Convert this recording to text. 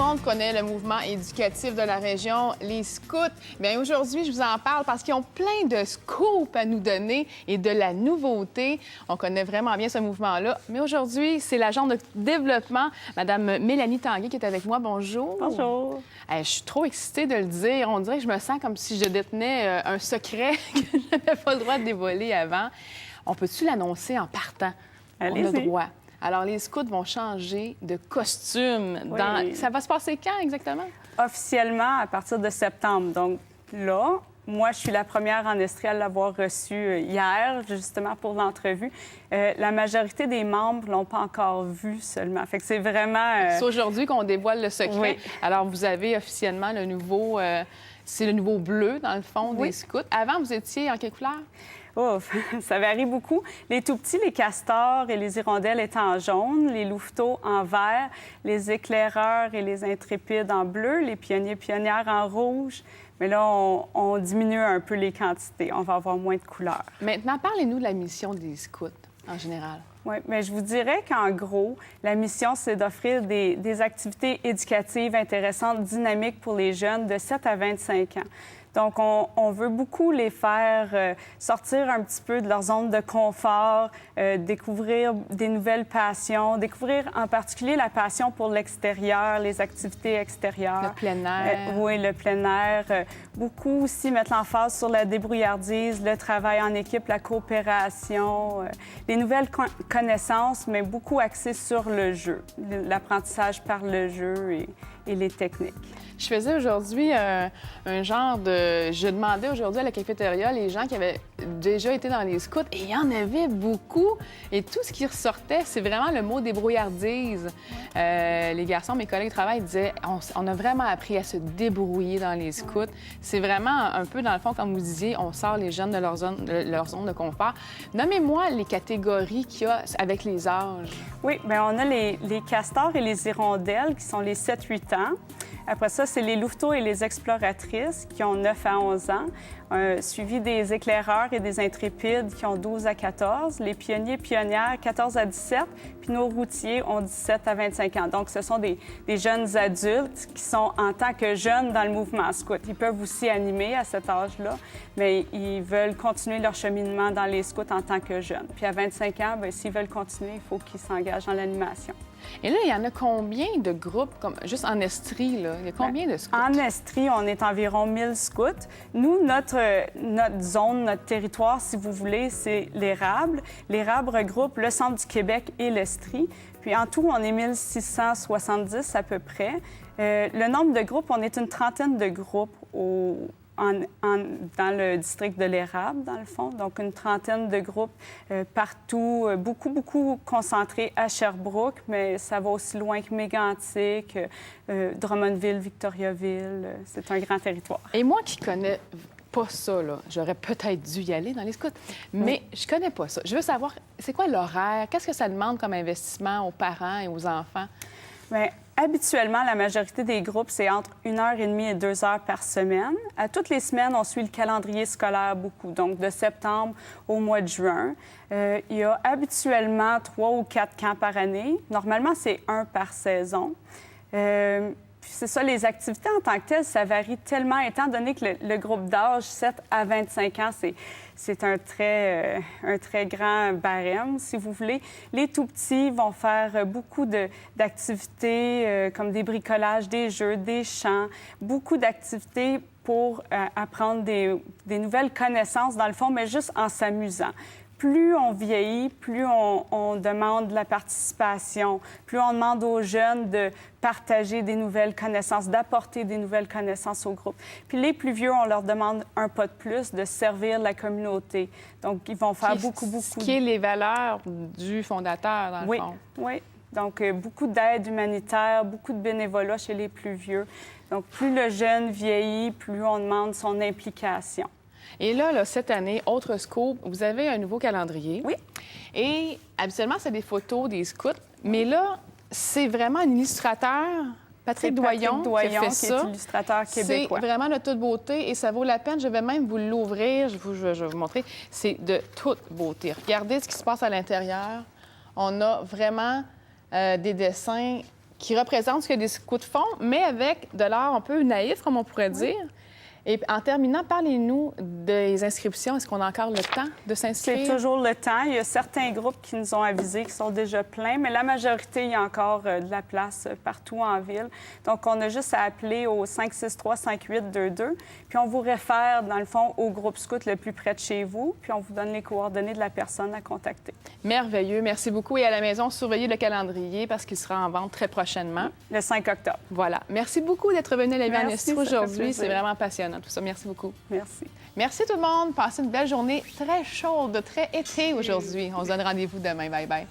monde connaît le mouvement éducatif de la région, les scouts. Bien, aujourd'hui, je vous en parle parce qu'ils ont plein de scoops à nous donner et de la nouveauté. On connaît vraiment bien ce mouvement-là. Mais aujourd'hui, c'est l'agente de développement, Mme Mélanie Tanguay, qui est avec moi. Bonjour. Bonjour. Je suis trop excitée de le dire. On dirait que je me sens comme si je détenais un secret que je n'avais pas le droit de dévoiler avant. On peut-tu l'annoncer en partant? On a droit. Alors, les scouts vont changer de costume. Oui. Ça va se passer quand exactement? Officiellement, à partir de septembre. Donc là, moi, je suis la première en Estrie à l'avoir reçu hier, justement pour l'entrevue. La majorité des membres ne l'ont pas encore vu seulement. Fait que c'est vraiment... C'est aujourd'hui qu'on dévoile le secret. Oui. Alors, vous avez officiellement le nouveau... c'est le nouveau bleu, dans le fond, des scouts. Avant, vous étiez en quelle couleur? Oh, ça varie beaucoup. Les tout-petits, les castors et les hirondelles étaient en jaune, les louveteaux en vert, les éclaireurs et les intrépides en bleu, les pionniers-pionnières en rouge. Mais là, on diminue un peu les quantités. On va avoir moins de couleurs. Maintenant, parlez-nous de la mission des scouts, en général. Oui, mais je vous dirais qu'en gros, la mission, c'est d'offrir des activités éducatives intéressantes, dynamiques pour les jeunes de 7 à 25 ans. Donc, on veut beaucoup les faire sortir un petit peu de leur zone de confort, découvrir des nouvelles passions, découvrir en particulier la passion pour l'extérieur, les activités extérieures. Le plein air. Oui, le plein air. Beaucoup aussi mettre l'emphase sur la débrouillardise, le travail en équipe, la coopération, les nouvelles connaissances, mais beaucoup axé sur le jeu, l'apprentissage par le jeu et les techniques. Je faisais aujourd'hui un genre de... Je demandais aujourd'hui à la cafétéria les gens qui avaient déjà été dans les scouts, et il y en avait beaucoup. Et tout ce qui ressortait, c'est vraiment le mot débrouillardise. Les garçons, mes collègues de travail disaient, on a vraiment appris à se débrouiller dans les scouts. C'est vraiment un peu, dans le fond, comme vous disiez, on sort les jeunes de leur zone de confort. Nommez-moi les catégories qu'il y a avec les âges. Oui, bien, on a les castors et les hirondelles qui sont les 7-8 ans. Après ça, c'est les louveteaux et les exploratrices qui ont 9 à 11 ans, suivi des éclaireurs et des intrépides qui ont 12 à 14, les pionniers-pionnières 14 à 17, puis nos routiers ont 17 à 25 ans. Donc, ce sont des jeunes adultes qui sont en tant que jeunes dans le mouvement scout. Ils peuvent aussi animer à cet âge-là, mais ils veulent continuer leur cheminement dans les scouts en tant que jeunes. Puis à 25 ans, bien, s'ils veulent continuer, il faut qu'ils s'engagent dans l'animation. Et là, il y en a combien de groupes, comme juste en Estrie, là? Il y a combien de scouts? En Estrie, on est environ 1000 scouts. Nous, notre zone, notre territoire, si vous voulez, c'est l'Érable. L'Érable regroupe le centre du Québec et l'Estrie. Puis en tout, on est 1670 à peu près. Le nombre de groupes, on est une trentaine de groupes dans le district de l'Érable, dans le fond. Donc, une trentaine de groupes partout, beaucoup concentrés à Sherbrooke, mais ça va aussi loin que Mégantic, Drummondville, Victoriaville. C'est un grand territoire. Et moi qui connais pas ça, là, j'aurais peut-être dû y aller dans les scouts, mais je connais pas ça. Je veux savoir, c'est quoi l'horaire? Qu'est-ce que ça demande comme investissement aux parents et aux enfants? Bien, habituellement, la majorité des groupes, c'est entre 1h30 et 2 heures par semaine. À toutes les semaines, on suit le calendrier scolaire beaucoup, donc de septembre au mois de juin. Il y a habituellement 3 ou 4 camps par année. Normalement, c'est 1 par saison. Puis c'est ça, les activités en tant que telles, ça varie tellement, étant donné que le groupe d'âge 7 à 25 ans, c'est un très grand barème, si vous voulez. Les tout-petits vont faire beaucoup d'activités comme des bricolages, des jeux, des chants, beaucoup d'activités pour apprendre des nouvelles connaissances, dans le fond, mais juste en s'amusant. Plus on vieillit, plus on demande de la participation, plus on demande aux jeunes de partager des nouvelles connaissances, d'apporter des nouvelles connaissances au groupe. Puis les plus vieux, on leur demande un pas de plus, de servir la communauté. Donc, ils vont faire beaucoup... Ce qui est les valeurs du fondateur, dans le fond. Oui. Donc, beaucoup d'aide humanitaire, beaucoup de bénévolat chez les plus vieux. Donc, plus le jeune vieillit, plus on demande son implication. Et là, cette année, autre scoop, vous avez un nouveau calendrier. Oui. Et habituellement, c'est des photos des scouts. Mais là, c'est vraiment un illustrateur, Patrick Doyon, qui a fait ça. Qui est illustrateur québécois. C'est vraiment de toute beauté et ça vaut la peine. Je vais même vous l'ouvrir. Je vais vous montrer. C'est de toute beauté. Regardez ce qui se passe à l'intérieur. On a vraiment des dessins qui représente ce que les scouts font, mais avec de l'art un peu naïf, comme on pourrait dire. Et en terminant, parlez-nous des inscriptions. Est-ce qu'on a encore le temps de s'inscrire? C'est toujours le temps. Il y a certains groupes qui nous ont avisés qui sont déjà pleins, mais la majorité, il y a encore de la place partout en ville. Donc, on a juste à appeler au 563-5822, puis on vous réfère, dans le fond, au groupe scout le plus près de chez vous, puis on vous donne les coordonnées de la personne à contacter. Merveilleux. Merci beaucoup. Et à la maison, surveillez le calendrier parce qu'il sera en vente très prochainement. Le 5 octobre. Voilà. Merci beaucoup d'être venu à l'événement Merci, aujourd'hui. C'est vraiment passionnant tout ça. Merci beaucoup. Merci. Merci tout le monde. Passez une belle journée très chaude, très été aujourd'hui. On se donne rendez-vous demain. Bye bye.